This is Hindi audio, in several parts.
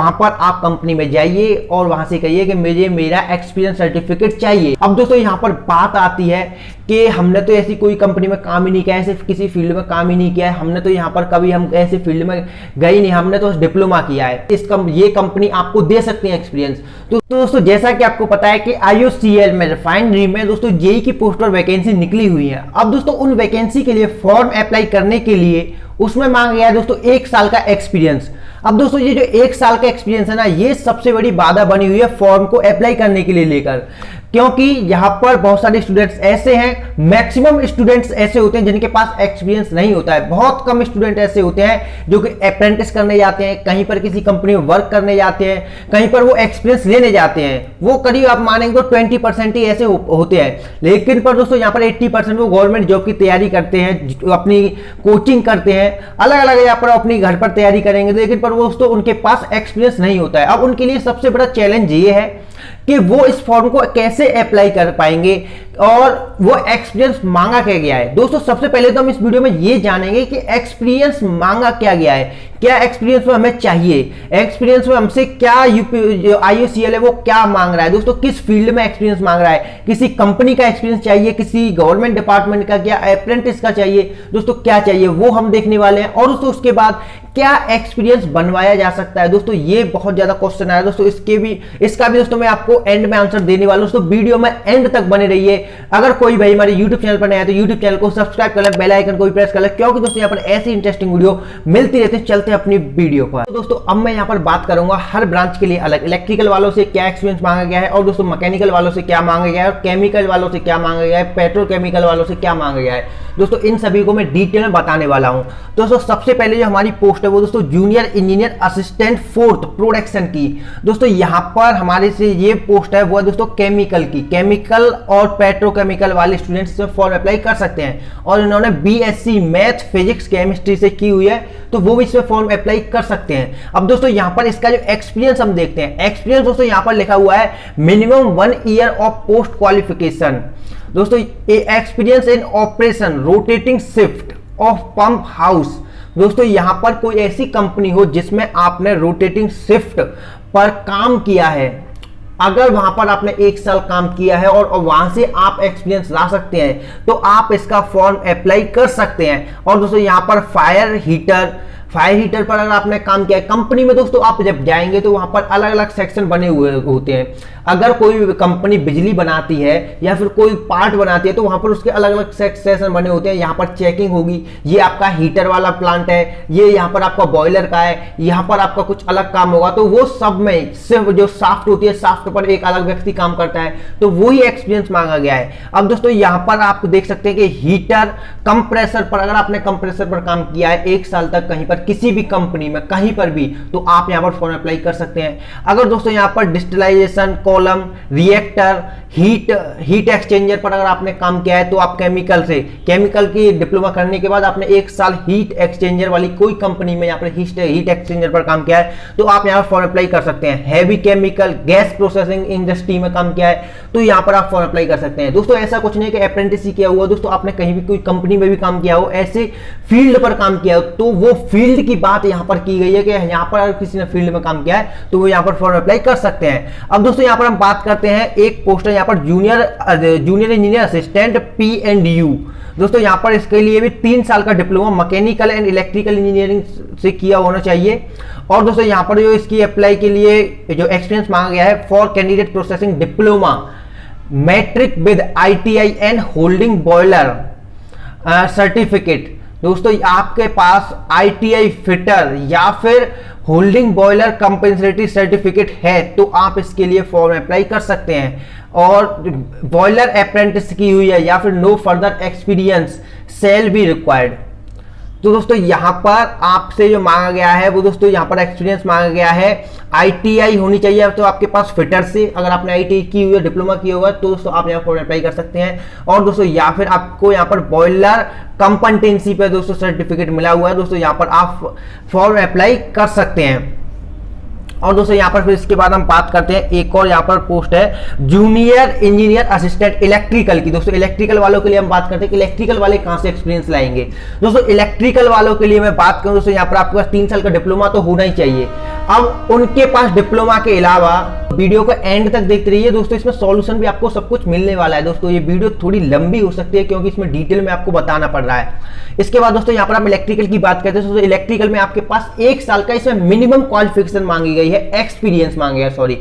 वहां पर आप कंपनी में जाइए और वहां से कहिए कि मुझे मेरा एक्सपीरियंस सर्टिफिकेट चाहिए। अब दोस्तों यहाँ पर बात आती है कि हमने तो ऐसी कोई कंपनी में काम ही नहीं किया है, ऐसे किसी फील्ड में काम ही नहीं किया है, हमने तो यहाँ पर कभी हम ऐसे फील्ड में गए नहीं, हमने तो डिप्लोमा किया है। ये कंपनी आपको दे सकती है एक्सपीरियंस। तो दोस्तों जैसा कि आपको पता है कि IOCL में रिफाइनरी में दोस्तों जेई की पोस्ट पर वैकेंसी निकली हुई है। अब दोस्तों उन वैकेंसी के लिए फॉर्म अप्लाई करने के लिए उसमें मांगा गया है दोस्तों 1 साल का एक्सपीरियंस। अब दोस्तों ये जो 1 साल का एक्सपीरियंस है ना, ये सबसे बड़ी बाधा बनी हुई है फॉर्म को अप्लाई करने के लिए लेकर, क्योंकि यहां पर बहुत सारे स्टूडेंट्स ऐसे हैं, मैक्सिमम स्टूडेंट्स ऐसे होते हैं जिनके पास एक्सपीरियंस नहीं होता है। बहुत कम स्टूडेंट ऐसे होते हैं जो कि अप्रेंटिस करने जाते हैं, कहीं पर किसी कंपनी में वर्क करने जाते हैं, कहीं पर वो एक्सपीरियंस लेने जाते हैं। वो करीब आप मानेंगे तो 20% ही ऐसे होते हैं। लेकिन पर दोस्तों यहाँ पर 80% वो गवर्नमेंट जॉब की तैयारी करते हैं, अपनी कोचिंग करते हैं, अलग अलग यहाँ पर अपनी घर पर तैयारी करेंगे, लेकिन पर वो दोस्तों उनके पास एक्सपीरियंस नहीं होता है। अब उनके लिए सबसे बड़ा चैलेंज ये है कि वो इस फॉर्म को कैसे अप्लाई कर पाएंगे और वो एक्सपीरियंस मांगा क्या गया है। दोस्तों सबसे पहले तो हम इस वीडियो में ये जानेंगे कि एक्सपीरियंस मांगा क्या गया है, क्या एक्सपीरियंस में हमें चाहिए, एक्सपीरियंस में हमसे क्या जो IOCL है वो क्या मांग रहा है, दोस्तों किस फील्ड में एक्सपीरियंस मांग रहा है, किसी कंपनी का एक्सपीरियंस चाहिए, किसी गवर्नमेंट डिपार्टमेंट का, क्या अप्रेंटिस का चाहिए, दोस्तों क्या चाहिए वो हम देखने वाले हैं। और दोस्तों उसके बाद क्या एक्सपीरियंस बनवाया जा सकता है, दोस्तों ये बहुत ज्यादा क्वेश्चन आया दोस्तों, इसका भी दोस्तों मैं आपको एंड में आंसर देने वाला हूं। दोस्तों वीडियो में एंड तक बने रहिए। अगर कोई भाई हमारे YouTube चैनल पर नया है तो YouTube चैनल को सब्सक्राइब कर लें, बेल आइकन को भी प्रेस कर लें, क्योंकि दोस्तों यहाँ पर ऐसी इंटरेस्टिंग वीडियो मिलती रहती है। चलते हैं अपनी वीडियो पर। तो दोस्तों अब मैं यहाँ पर बात करूंगा हर ब्रांच के लिए अलग, इलेक्ट्रिकल वालों से क्या एक्सपीरियंस मांगा गया है, और दोस्तों मैकेनिकल वालों से क्या मांगा गया है, और केमिकल वालों से क्या मांगा गया है, पेट्रोकेमिकल वालों से क्या मांगा गया है। दोस्तों इन सभी को मैं डिटेल में बताने वाला हूं। दोस्तों सबसे पहले जो हमारी पोस्ट है वो दोस्तों junior engineer assistant 4th production की। दोस्तों यहां पर हमारे से ये पोस्ट है वो है दोस्तों केमिकल की, केमिकल और पेट्रोकेमिकल वाले स्टूडेंट्स इसमें फॉर्म अप्लाई कर सकते हैं, और इन्होंने BSc मैथ फिजिक्स केमिस्ट्री से की हुई है तो वो भी इसमें फॉर्म अप्लाई कर सकते हैं। अब दोस्तों यहां पर इसका जो एक्सपीरियंस हम देखते हैं, एक्सपीरियंस दोस्तों यहां पर लिखा हुआ है minimum 1 year of post qualification. दोस्तों experience in operation rotating shift of pump house. दोस्तों यहां पर कोई ऐसी कंपनी हो जिसमें आपने रोटेटिंग शिफ्ट पर काम किया है, अगर वहां पर आपने 1 साल काम किया है और वहां से आप एक्सपीरियंस ला सकते हैं तो आप इसका फॉर्म अप्लाई कर सकते हैं। और दोस्तों यहां पर फायर हीटर पर अगर आपने काम किया है कंपनी में, दोस्तों आप जब जाएंगे तो वहां पर अलग अलग सेक्शन बने हुए होते हैं। अगर कोई कंपनी बिजली बनाती है या फिर कोई पार्ट बनाती है तो वहां पर उसके अलग अलग सेक्शन बने होते हैं। यहाँ पर चेकिंग होगी, ये आपका हीटर वाला प्लांट है, ये यहाँ पर आपका बॉयलर का है, यहाँ पर आपका कुछ अलग काम होगा। तो वो सब में सिर्फ जो शाफ्ट होती है, शाफ्ट पर एक अलग व्यक्ति काम करता है, तो वही एक्सपीरियंस मांगा गया है। अब दोस्तों यहाँ पर आप देख सकते हैं कि हीटर कंप्रेसर पर, अगर आपने कंप्रेसर पर काम किया है 1 साल तक कहीं पर किसी भी कंपनी में कहीं पर भी, तो आप यहाँ पर फॉर्म अप्लाई कर सकते हैं। अगर दोस्तों यहाँ पर डिस्टिलाइजेशन कॉलम, रिएक्टर, हीट एक्सचेंजर पर अगर आपने काम किया है तो आप केमिकल की डिप्लोमा करने के बाद आपने 1 साल हीट एक्सचेंजर वाली कोई कंपनी में यहाँ पर हीट एक्सचेंजर पर काम किया है तो आप यहाँ पर फॉर्म अप्लाई कर सकते हैं। Heavy chemical gas processing industry में काम किया है तो यहाँ पर आप फॉर्म अप्लाई कर सकते हैं। दोस्तों ऐसा कुछ नहीं है कि अप्रेंटिस ही किया हुआ, दोस्तों आपने कहीं भी कोई कंपनी में भी काम किया हो, ऐसे फील्ड पर काम किया हो तो वो फील्ड की बात यहाँ पर की गई है कि यहाँ पर अगर किसी ने फील्ड में काम किया है तो वो यहाँ पर फॉर्म अप्लाई कर सकते हैं। अब दोस्तों यहाँ पर हम बात करते हैं एक पोस्ट है यहाँ पर जूनियर इंजीनियर असिस्टेंट P&U। दोस्तों यहाँ पर इसके लिए भी 3 साल का diploma mechanical and electrical engineering से किया होना चाहिए। और दोस्तों यहाँ पर जो इसकी अप्लाई के लिए जो एक्सपीरियंस मांगा गया है for candidate processing diploma matric with ITI and holding boiler certificate. दोस्तों आपके पास ITI फिटर या फिर होल्डिंग बॉयलर कंपेंसेटरी सर्टिफिकेट है तो आप इसके लिए फॉर्म अप्लाई कर सकते हैं। और बॉयलर अप्रेंटिस की हुई है या फिर no further experience shall be required. तो दोस्तों यहाँ पर आपसे जो मांगा गया है वो दोस्तों यहाँ पर एक्सपीरियंस मांगा गया है ITI होनी चाहिए तो आपके पास फिटर से, अगर आपने ITI की हुई है, डिप्लोमा किया हुआ तो दोस्तों आप यहाँ पर अप्लाई कर सकते हैं। और दोस्तों या फिर आपको यहाँ पर बॉयलर कंपटेंसी पे दोस्तों सर्टिफिकेट मिला हुआ है, दोस्तों यहाँ पर आप फॉर्म अप्लाई कर सकते हैं। और दोस्तों यहाँ पर फिर इसके बाद हम बात करते हैं, एक और यहाँ पर पोस्ट है जूनियर इंजीनियर असिस्टेंट इलेक्ट्रिकल की। दोस्तों इलेक्ट्रिकल वालों के लिए हम बात करते हैं कि इलेक्ट्रिकल वाले कहां से एक्सपीरियंस लाएंगे। दोस्तों इलेक्ट्रिकल वालों के लिए मैं बात करूं दोस्तों, यहाँ पर आपके पास 3 साल का डिप्लोमा तो होना ही चाहिए। अब उनके पास डिप्लोमा के अलावा, वीडियो को एंड तक देखते रहिए दोस्तों, इसमें सॉल्यूशन भी आपको सब कुछ मिलने वाला है। दोस्तों ये वीडियो थोड़ी लंबी हो सकती है क्योंकि इसमें डिटेल में आपको बताना पड़ रहा है। इसके बाद दोस्तों यहाँ पर हम इलेक्ट्रिकल की बात करते हैं। दोस्तों इलेक्ट्रिकल में आपके पास 1 साल का इसमें मिनिमम क्वालिफिकेशन मांगी गई है, एक्सपीरियंस मांगे गया, सॉरी,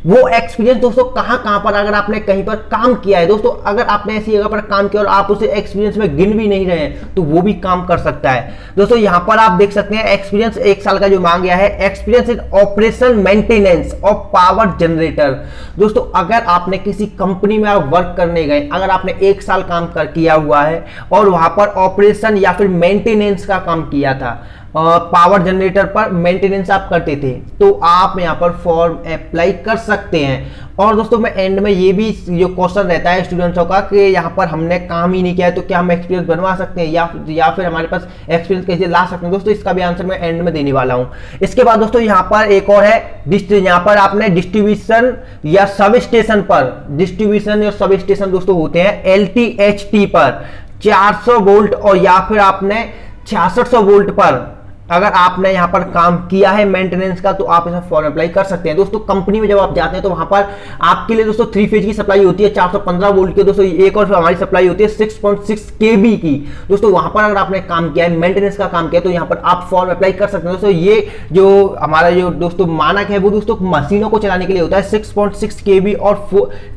वो एक्सपीरियंस दोस्तों कहां कहां पर, अगर आपने कहीं पर काम किया है दोस्तों, अगर आपने ऐसी जगह पर काम किया और आप उसे एक्सपीरियंस में गिन भी नहीं रहे हैं तो वो भी काम कर सकता है। दोस्तों यहां पर आप देख सकते हैं एक्सपीरियंस 1 साल का जो मांग गया है, experience in operation maintenance of power generator. दोस्तों अगर आपने किसी कंपनी में आप वर्क करने गए, अगर आपने 1 साल काम किया हुआ है और वहां पर ऑपरेशन या फिर मेंटेनेंस का काम किया था, पावर जनरेटर पर मेंटेनेंस आप करते थे, तो आप यहां पर फॉर्म अप्लाई कर सकते हैं। और दोस्तों मैं एंड में ये भी जो क्वेश्चन रहता है स्टूडेंट्सों का कि यहां पर हमने काम ही नहीं किया है तो क्या हम एक्सपीरियंस बनवा सकते हैं या फिर हमारे पास एक्सपीरियंस कैसे ला सकते हैं, दोस्तों इसका भी आंसर मैं एंड में देने वाला हूं। इसके बाद दोस्तों यहां पर एक और है, यहां पर आपने डिस्ट्रीब्यूशन या सब स्टेशन पर, डिस्ट्रीब्यूशन या सब स्टेशन दोस्तों होते हैं LTHT पर 400 वोल्ट और या फिर आपने 6600 वोल्ट पर अगर आपने यहां पर काम किया है मेंटेनेंस का, तो आप इसमें फॉर्म अप्लाई कर सकते हैं। दोस्तों कंपनी में जब आप जाते हैं तो वहां पर आपके लिए दोस्तों 3 फेज की सप्लाई होती है 415 वोल्ट की। दोस्तों एक और हमारी सप्लाई होती है 6.6 kV की। दोस्तों वहां पर अगर आपने काम किया है, मेंटेनेंस का काम किया है, तो यहां पर आप फॉर्म अप्लाई कर सकते हैं। दोस्तों ये जो हमारा जो दोस्तों मानक है वो दोस्तों मशीनों को चलाने के लिए होता है 6.6 kV और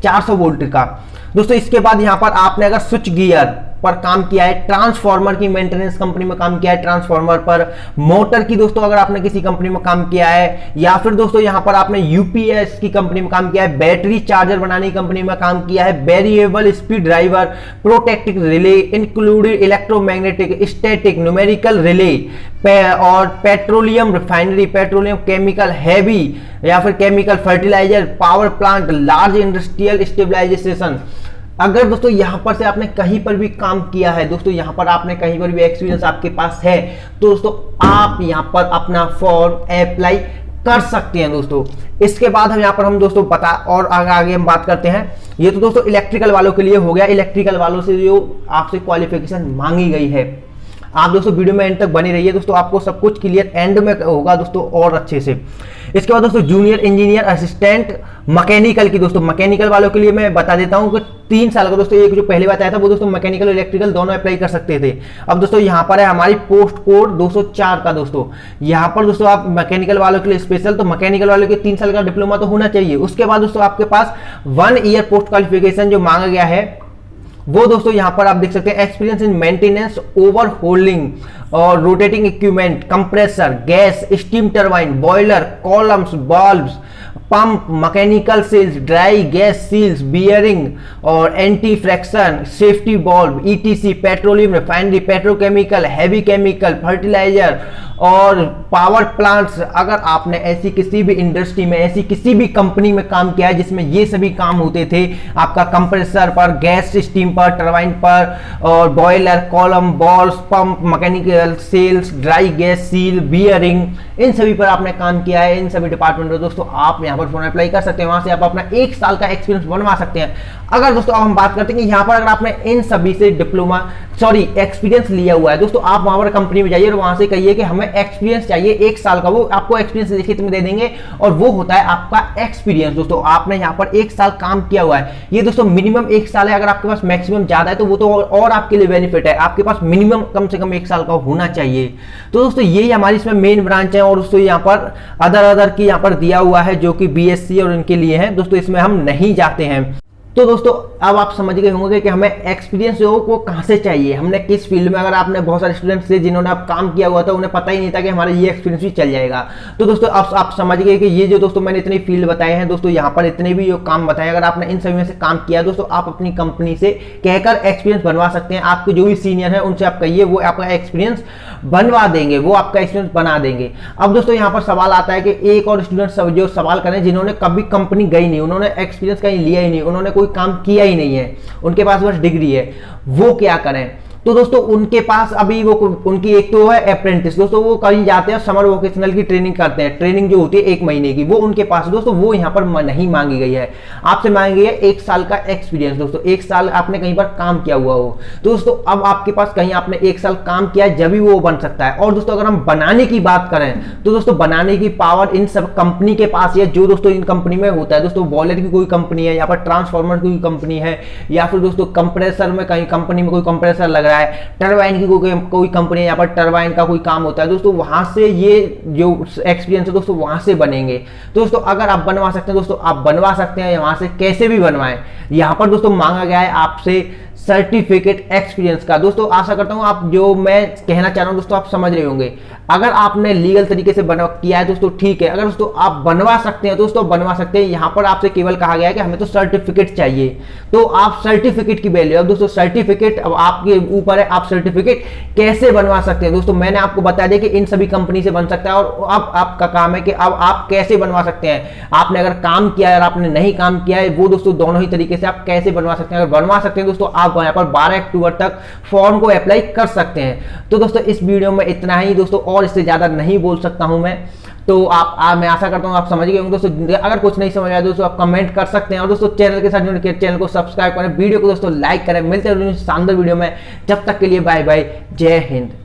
400 वोल्ट का। दोस्तों इसके बाद यहां पर आपने अगर स्विच गियर पर काम किया है, ट्रांसफार्मर की मेंटेनेंस कंपनी में काम किया है, ट्रांसफार्मर पर, मोटर की दोस्तों अगर आपने किसी कंपनी में काम किया है, या फिर दोस्तों यहां पर आपने यूपीएस की कंपनी में काम किया है, बैटरी चार्जर बनाने की कंपनी में काम किया है, variable speed driver, protective relay included electromagnetic static numerical relay और petroleum refinery, petroleum chemical heavy या फिर chemical fertiliser, power plant, large industrial stabilisation. अगर दोस्तों यहां पर से आपने कहीं पर भी काम किया है, दोस्तों यहां पर आपने कहीं पर भी एक्सपीरियंस आपके पास है, तो दोस्तों आप यहां पर अपना फॉर्म अप्लाई कर सकते हैं। दोस्तों इसके बाद हम यहां पर हम दोस्तों और आगे हम बात करते हैं। ये तो दोस्तों इलेक्ट्रिकल वालों के लिए हो गया, इलेक्ट्रिकल वालों से जो आपसे क्वालिफिकेशन मांगी गई है। आप दोस्तों वीडियो में एंड तक बने रहिए दोस्तों, आपको सब कुछ क्लियर एंड में होगा दोस्तों और अच्छे से। इसके बाद दोस्तों जूनियर इंजीनियर असिस्टेंट मैकेनिकल की, दोस्तों मैकेनिकल वालों के लिए मैं बता देता हूं कि 3 साल का दोस्तों एक जो पहले बताया था वो दोस्तों मैकेनिकल और इलेक्ट्रिकल दोनों अप्लाई कर सकते थे। अब दोस्तों यहां पर है हमारी पोस्ट कोड 204 का। दोस्तों यहां पर दोस्तों आप मैकेनिकल वालों के लिए स्पेशल, तो मैकेनिकल वालों के 3 साल का डिप्लोमा तो होना चाहिए। उसके बाद दोस्तों आपके पास 1 ईयर पोस्ट क्वालिफिकेशन जो मांगा गया है वो दोस्तों यहां पर आप देख सकते हैं एक्सपीरियंस इन मेंटेनेंस, ओवरहोलिंग और rotating equipment, compressor, gas, steam turbine, boiler, columns, valves, pump, mechanical seals, dry gas seals, bearing और anti friction, safety valve, ETC, petroleum refinery, petrochemical, heavy chemical, fertiliser और पावर प्लांट्स। अगर आपने ऐसी किसी भी इंडस्ट्री में, ऐसी किसी भी कंपनी में काम किया है जिसमें ये सभी काम होते थे, आपका कंप्रेसर पर, गैस स्टीम पर, टरबाइन पर और boiler, column, valves, pump, mechanical seals, dry gas seal, bearing, इन सभी पर आपने काम किया है, इन सभी डिपार्टमेंट में दोस्तों आप यहां पर फॉर्म अप्लाई कर सकते हैं। वहां से आप अपना 1 साल का एक्सपीरियंस बनवा सकते हैं। अगर दोस्तों अब हम बात करते हैं कि यहां पर अगर आपने इन सभी से एक्सपीरियंस लिया हुआ है, दोस्तों आप वहां पर कंपनी में जाइए और वहां से कहिए कि हमें एक्सपीरियंस चाहिए 1 साल का, वो आपको एक्सपीरियंस लिखित में दे देंगे और वो होता है आपका एक्सपीरियंस। दोस्तों आपने यहां पर 1 साल काम किया हुआ है, ये दोस्तों मिनिमम 1 साल है। अगर आपके पास मैक्सिमम ज्यादा है तो वो तो और आपके लिए बेनिफिट है, आपके पास मिनिमम कम से कम 1 साल का होना चाहिए। तो दोस्तों यही हमारी इसमें मेन ब्रांच है और दोस्तों यहाँ पर अदर की यहाँ पर दिया हुआ है जो कि बीएससी और इनके लिए है। दोस्तों इसमें हम नहीं जाते हैं। तो दोस्तों अब आप समझ गए होंगे कि हमें एक्सपीरियंस जो वो कहाँ से चाहिए, हमने किस फील्ड में। अगर आपने बहुत सारे स्टूडेंट्स थे जिन्होंने आप काम किया हुआ था, उन्हें पता ही नहीं था कि हमारा ये एक्सपीरियंस भी चल जाएगा। तो दोस्तों अब आप समझ गए कि ये जो दोस्तों मैंने इतने फील्ड बताए हैं दोस्तों, यहाँ पर इतने भी जो काम बताए, अगर आपने इन सभी में से काम किया दोस्तों, आप अपनी कंपनी से कहकर एक्सपीरियंस बनवा सकते हैं। आपके जो भी सीनियर है उनसे आप कहिए, वो आपका एक्सपीरियंस बनवा देंगे, वो आपका एक्सपीरियंस बना देंगे। अब दोस्तों यहाँ पर सवाल आता है कि एक और स्टूडेंट जो सवाल करें जिन्होंने कभी कंपनी गई नहीं, उन्होंने एक्सपीरियंस कहीं लिया ही नहीं, उन्होंने कोई काम किया ही नहीं है, उनके पास बस डिग्री है, वो क्या करें? तो दोस्तों उनके पास अभी वो उनकी एक तो है अप्रेंटिस, दोस्तों वो कहीं जाते हैं समर वोकेशनल की ट्रेनिंग करते हैं, ट्रेनिंग जो होती है 1 महीने की, वो उनके पास दोस्तों वो यहाँ पर नहीं मांगी गई है, आपसे मांगी गई है 1 साल का एक्सपीरियंस। दोस्तों 1 साल आपने कहीं पर काम किया हुआ हो, तो दोस्तों अब आपके पास कहीं आपने 1 साल काम किया है, जब भी वो बन सकता है। और दोस्तों अगर हम बनाने की बात करें तो दोस्तों बनाने की पावर इन सब कंपनी के पास है, जो दोस्तों इन कंपनी में होता है। दोस्तों बॉयलर की कोई कंपनी है, यहाँ पर ट्रांसफार्मर की कंपनी है, या फिर दोस्तों कंप्रेसर में कहीं कंपनी में कोई कंप्रेसर लग रहा है, टरबाइन की कोई कंपनी है, यहाँ पर टरबाइन का कोई काम होता है, दोस्तों वहां से ये जो एक्सपीरियंस है दोस्तों वहां से बनेंगे। तो दोस्तों अगर आप बनवा सकते हैं दोस्तों आप बनवा सकते हैं, वहां से कैसे भी बनवाएं। यहाँ पर दोस्तों मांगा गया है आपसे सर्टिफिकेट एक्सपीरियंस का। दोस्तों आशा करता हूं आप जो मैं कहना चाह रहा हूं दोस्तों आप समझ रहे होंगे। अगर आपने लीगल तरीके से बनवा किया है दोस्तों ठीक है, अगर दोस्तों आप बनवा सकते हैं दोस्तों बनवा सकते हैं। यहां पर आपसे केवल कहा गया है कि हमें तो सर्टिफिकेट चाहिए, तो आप सर्टिफिकेट की वैल्यू, अब दोस्तों सर्टिफिकेट अब आपके ऊपर है, आप सर्टिफिकेट कैसे बनवा सकते हैं। दोस्तों मैंने आपको बता दिया कि इन सभी कंपनी से बन सकता है, और अब आपका काम है कि अब आप कैसे बनवा सकते हैं। आपने अगर काम किया है और आपने नहीं काम किया है, वो दोस्तों दोनों ही तरीके से आप कैसे बनवा सकते हैं। अगर बनवा सकते हैं दोस्तों आप यहाँ पर 12 अक्टूबर तक फॉर्म को अप्लाई कर सकते हैं। तो दोस्तों इस वीडियो में इतना ही दोस्तों, और इससे ज्यादा नहीं बोल सकता हूं मैं। तो मैं आशा करता हूं आप समझ गए होंगे दोस्तों। अगर कुछ नहीं समझ आया दोस्तों आप कमेंट कर सकते हैं, और दोस्तों चैनल के साथ जुड़ के चैनल को सब्सक्राइब करें, वीडियो को दोस्तों लाइक करें। मिलते हैं शानदार वीडियो में, जब तक के लिए बाय बाय, जय हिंद।